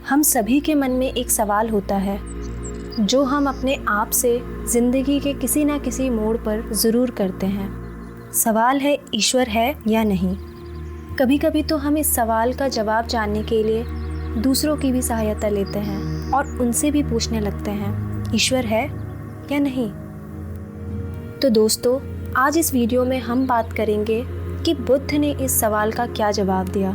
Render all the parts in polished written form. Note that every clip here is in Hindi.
हम सभी के मन में एक सवाल होता है जो हम अपने आप से ज़िंदगी के किसी न किसी मोड़ पर ज़रूर करते हैं। सवाल है, ईश्वर है या नहीं। कभी कभी तो हम इस सवाल का जवाब जानने के लिए दूसरों की भी सहायता लेते हैं और उनसे भी पूछने लगते हैं, ईश्वर है या नहीं। तो दोस्तों, आज इस वीडियो में हम बात करेंगे कि बुद्ध ने इस सवाल का क्या जवाब दिया।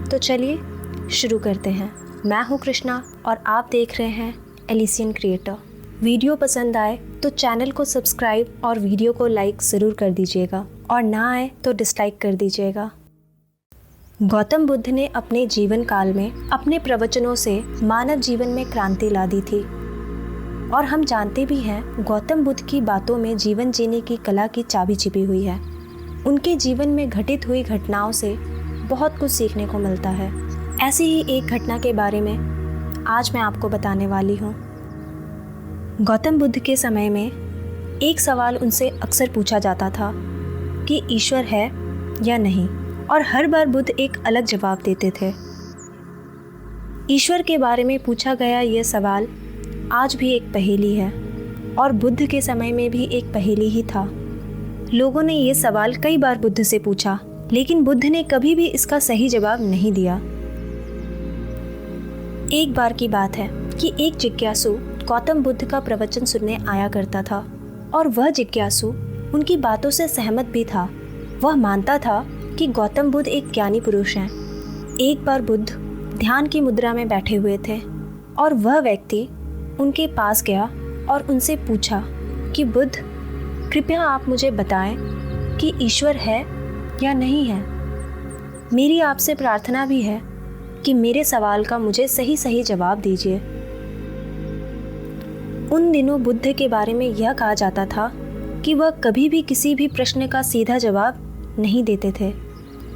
तो चलिए शुरू करते हैं। मैं हूँ कृष्णा और आप देख रहे हैं एलिसियन क्रिएटर। वीडियो पसंद आए तो चैनल को सब्सक्राइब और वीडियो को लाइक ज़रूर कर दीजिएगा और ना आए तो डिसलाइक कर दीजिएगा। गौतम बुद्ध ने अपने जीवन काल में अपने प्रवचनों से मानव जीवन में क्रांति ला दी थी और हम जानते भी हैं गौतम बुद्ध की बातों में जीवन जीने की कला की चाबी छिपी हुई है। उनके जीवन में घटित हुई घटनाओं से बहुत कुछ सीखने को मिलता है। ऐसी ही एक घटना के बारे में आज मैं आपको बताने वाली हूँ। गौतम बुद्ध के समय में एक सवाल उनसे अक्सर पूछा जाता था कि ईश्वर है या नहीं, और हर बार बुद्ध एक अलग जवाब देते थे। ईश्वर के बारे में पूछा गया यह सवाल आज भी एक पहेली है और बुद्ध के समय में भी एक पहेली ही था। लोगों ने ये सवाल कई बार बुद्ध से पूछा, लेकिन बुद्ध ने कभी भी इसका सही जवाब नहीं दिया। एक बार की बात है कि एक जिज्ञासु गौतम बुद्ध का प्रवचन सुनने आया करता था और वह जिज्ञासु उनकी बातों से सहमत भी था। वह मानता था कि गौतम बुद्ध एक ज्ञानी पुरुष हैं। एक बार बुद्ध ध्यान की मुद्रा में बैठे हुए थे और वह व्यक्ति उनके पास गया और उनसे पूछा कि बुद्ध, कृपया आप मुझे बताएं कि ईश्वर है या नहीं है। मेरी आपसे प्रार्थना भी है कि मेरे सवाल का मुझे सही जवाब दीजिए। उन दिनों बुद्ध के बारे में यह कहा जाता था कि वह कभी भी किसी भी प्रश्न का सीधा जवाब नहीं देते थे।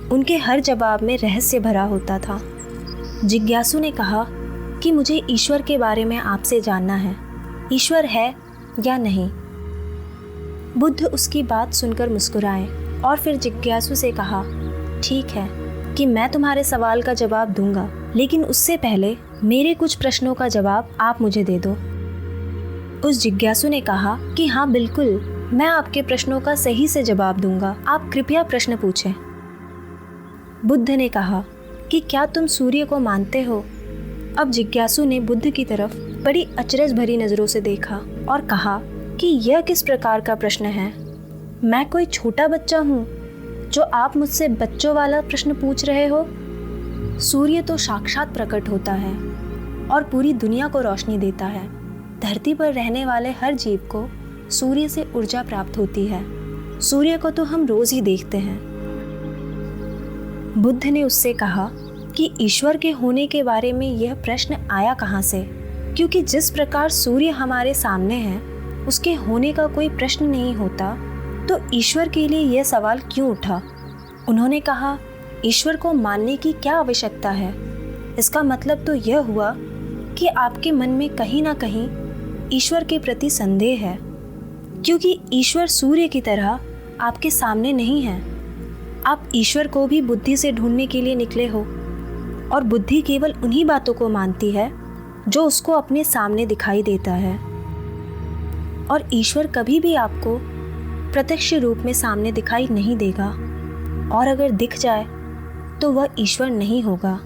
उनके हर जवाब में रहस्य भरा होता था। जिज्ञासु ने कहा कि मुझे ईश्वर के बारे में आपसे जानना है, ईश्वर है या नहीं। बुद्ध उसकी बात सुनकर मुस्कुराए और फिर जिज्ञासु से कहा, ठीक है कि मैं तुम्हारे सवाल का जवाब दूंगा, लेकिन उससे पहले मेरे कुछ प्रश्नों का जवाब आप मुझे दे दो। उस जिज्ञासु ने कहा कि हाँ बिल्कुल, मैं आपके प्रश्नों का सही से जवाब दूंगा, आप कृपया प्रश्न पूछें। बुद्ध ने कहा कि क्या तुम सूर्य को मानते हो। अब जिज्ञासु ने बुद्ध की तरफ बड़ी अचरज भरी नज़रों से देखा और कहा कि यह किस प्रकार का प्रश्न है। मैं कोई छोटा बच्चा हूँ जो आप मुझसे बच्चों वाला प्रश्न पूछ रहे हो। सूर्य तो साक्षात प्रकट होता है और पूरी दुनिया को रोशनी देता है। धरती पर रहने वाले हर जीव को सूर्य से ऊर्जा प्राप्त होती है। सूर्य को तो हम रोज ही देखते हैं। बुद्ध ने उससे कहा कि ईश्वर के होने के बारे में यह प्रश्न आया कहाँ से, क्योंकि जिस प्रकार सूर्य हमारे सामने है उसके होने का कोई प्रश्न नहीं होता, तो ईश्वर के लिए यह सवाल क्यों उठा। उन्होंने कहा, ईश्वर को मानने की क्या आवश्यकता है। इसका मतलब तो यह हुआ कि आपके मन में कहीं ना कहीं ईश्वर के प्रति संदेह है, क्योंकि ईश्वर सूर्य की तरह आपके सामने नहीं है। आप ईश्वर को भी बुद्धि से ढूंढने के लिए निकले हो और बुद्धि केवल उन्हीं बातों को मानती है जो उसको अपने सामने दिखाई देता है, और ईश्वर कभी भी आपको प्रत्यक्ष रूप में सामने दिखाई नहीं देगा, और अगर दिख जाए तो वह ईश्वर नहीं होगा।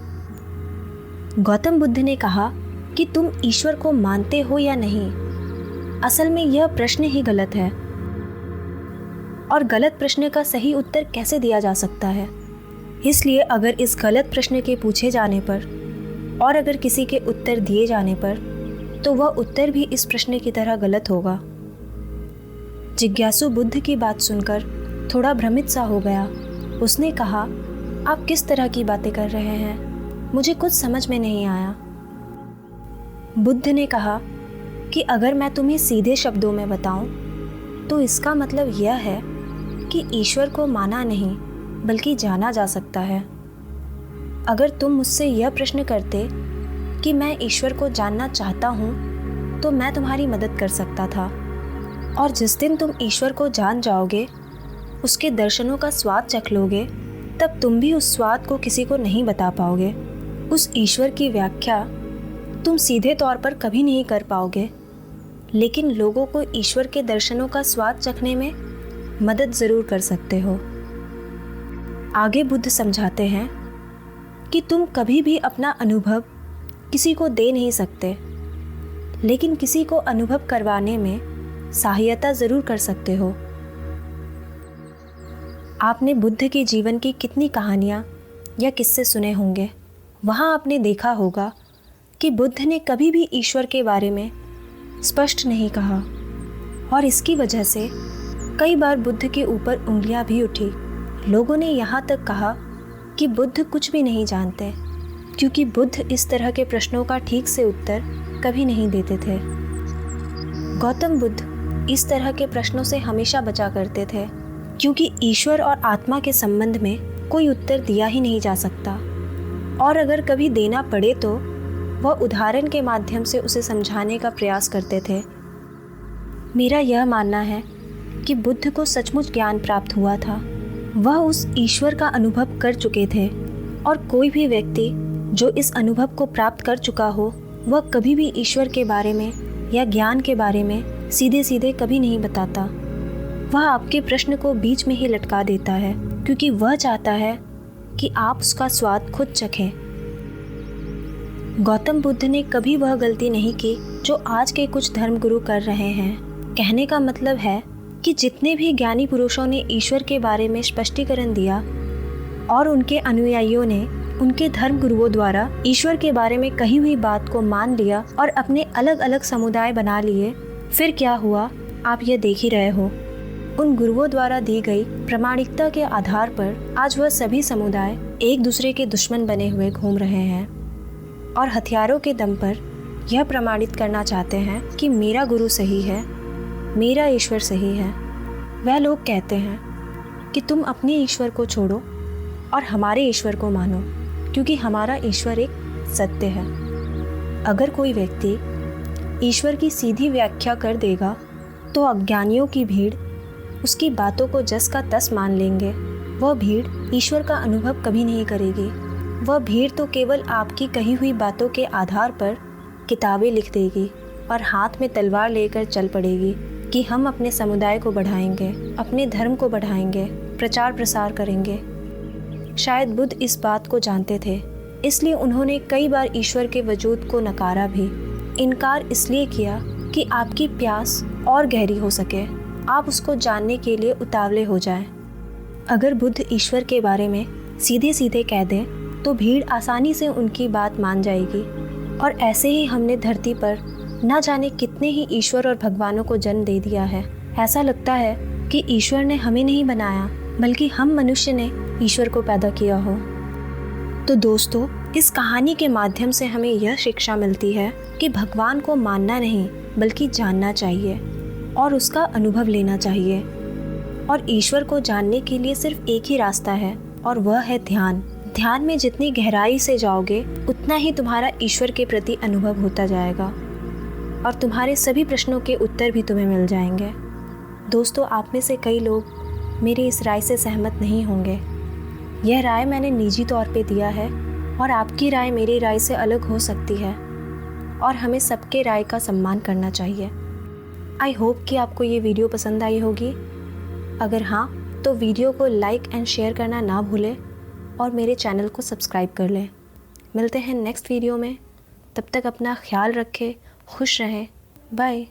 गौतम बुद्ध ने कहा कि तुम ईश्वर को मानते हो या नहीं। असल में यह प्रश्न ही गलत है, और गलत प्रश्न का सही उत्तर कैसे दिया जा सकता है। इसलिए अगर इस गलत प्रश्न के पूछे जाने पर और अगर किसी के उत्तर दिए जाने पर, तो वह उत्तर भी इस प्रश्न की तरह गलत होगा। जिज्ञासु बुद्ध की बात सुनकर थोड़ा भ्रमित सा हो गया। उसने कहा, आप किस तरह की बातें कर रहे हैं, मुझे कुछ समझ में नहीं आया। बुद्ध ने कहा कि अगर मैं तुम्हें सीधे शब्दों में बताऊं, तो इसका मतलब यह है कि ईश्वर को माना नहीं बल्कि जाना जा सकता है। अगर तुम मुझसे यह प्रश्न करते कि मैं ईश्वर को जानना चाहता हूँ, तो मैं तुम्हारी मदद कर सकता था, और जिस दिन तुम ईश्वर को जान जाओगे, उसके दर्शनों का स्वाद चख लोगे, तब तुम भी उस स्वाद को किसी को नहीं बता पाओगे। उस ईश्वर की व्याख्या तुम सीधे तौर पर कभी नहीं कर पाओगे, लेकिन लोगों को ईश्वर के दर्शनों का स्वाद चखने में मदद ज़रूर कर सकते हो। आगे बुद्ध समझाते हैं कि तुम कभी भी अपना अनुभव किसी को दे नहीं सकते, लेकिन किसी को अनुभव करवाने में सहायता ज़रूर कर सकते हो। आपने बुद्ध के जीवन की कितनी कहानियाँ या किस्से सुने होंगे। वहाँ आपने देखा होगा कि बुद्ध ने कभी भी ईश्वर के बारे में स्पष्ट नहीं कहा, और इसकी वजह से कई बार बुद्ध के ऊपर उंगलियां भी उठी। लोगों ने यहाँ तक कहा कि बुद्ध कुछ भी नहीं जानते, क्योंकि बुद्ध इस तरह के प्रश्नों का ठीक से उत्तर कभी नहीं देते थे। गौतम बुद्ध इस तरह के प्रश्नों से हमेशा बचा करते थे, क्योंकि ईश्वर और आत्मा के संबंध में कोई उत्तर दिया ही नहीं जा सकता, और अगर कभी देना पड़े तो वह उदाहरण के माध्यम से उसे समझाने का प्रयास करते थे। मेरा यह मानना है कि बुद्ध को सचमुच ज्ञान प्राप्त हुआ था। वह उस ईश्वर का अनुभव कर चुके थे, और कोई भी व्यक्ति जो इस अनुभव को प्राप्त कर चुका हो, वह कभी भी ईश्वर के बारे में या ज्ञान के बारे में सीधे सीधे कभी नहीं बताता। वह आपके प्रश्न को बीच में ही लटका देता है, क्योंकि वह चाहता है कि आप उसका स्वाद खुद चखें। गौतम बुद्ध ने कभी वह गलती नहीं की जो आज के कुछ धर्मगुरु कर रहे हैं। कहने का मतलब है कि जितने भी ज्ञानी पुरुषों ने ईश्वर के बारे में स्पष्टीकरण दिया और उनके अनुयायियों ने उनके धर्मगुरुओं द्वारा ईश्वर के बारे में कही हुई बात को मान लिया और अपने अलग अलग समुदाय बना लिए, फिर क्या हुआ आप ये देख ही रहे हो। उन गुरुओं द्वारा दी गई प्रामाणिकता के आधार पर आज वह सभी समुदाय एक दूसरे के दुश्मन बने हुए घूम रहे हैं और हथियारों के दम पर यह प्रमाणित करना चाहते हैं कि मेरा गुरु सही है, मेरा ईश्वर सही है। वह लोग कहते हैं कि तुम अपने ईश्वर को छोड़ो और हमारे ईश्वर को मानो, क्योंकि हमारा ईश्वर एक सत्य है। अगर कोई व्यक्ति ईश्वर की सीधी व्याख्या कर देगा तो अज्ञानियों की भीड़ उसकी बातों को जस का तस मान लेंगे। वह भीड़ ईश्वर का अनुभव कभी नहीं करेगी। वह भीड़ तो केवल आपकी कही हुई बातों के आधार पर किताबें लिख देगी और हाथ में तलवार लेकर चल पड़ेगी कि हम अपने समुदाय को बढ़ाएंगे, अपने धर्म को बढ़ाएंगे, प्रचार प्रसार करेंगे। शायद बुद्ध इस बात को जानते थे, इसलिए उन्होंने कई बार ईश्वर के वजूद को नकारा भी। इनकार इसलिए किया कि आपकी प्यास और गहरी हो सके, आप उसको जानने के लिए उतावले हो जाएं। अगर बुद्ध ईश्वर के बारे में सीधे सीधे कह दें तो भीड़ आसानी से उनकी बात मान जाएगी, और ऐसे ही हमने धरती पर न जाने कितने ही ईश्वर और भगवानों को जन्म दे दिया है। ऐसा लगता है कि ईश्वर ने हमें नहीं बनाया, बल्कि हम मनुष्य ने ईश्वर को पैदा किया हो। तो दोस्तों, इस कहानी के माध्यम से हमें यह शिक्षा मिलती है कि भगवान को मानना नहीं बल्कि जानना चाहिए और उसका अनुभव लेना चाहिए। और ईश्वर को जानने के लिए सिर्फ एक ही रास्ता है, और वह है ध्यान। ध्यान में जितनी गहराई से जाओगे उतना ही तुम्हारा ईश्वर के प्रति अनुभव होता जाएगा और तुम्हारे सभी प्रश्नों के उत्तर भी तुम्हें मिल जाएंगे। दोस्तों, आप में से कई लोग मेरी इस राय से सहमत नहीं होंगे। यह राय मैंने निजी तौर पे दिया है और आपकी राय मेरी राय से अलग हो सकती है, और हमें सबके राय का सम्मान करना चाहिए। आई होप कि आपको ये वीडियो पसंद आई होगी। अगर हाँ, तो वीडियो को लाइक एंड शेयर करना ना भूलें और मेरे चैनल को सब्सक्राइब कर लें। मिलते हैं नेक्स्ट वीडियो में। तब तक अपना ख्याल रखें, खुश रहें। बाय।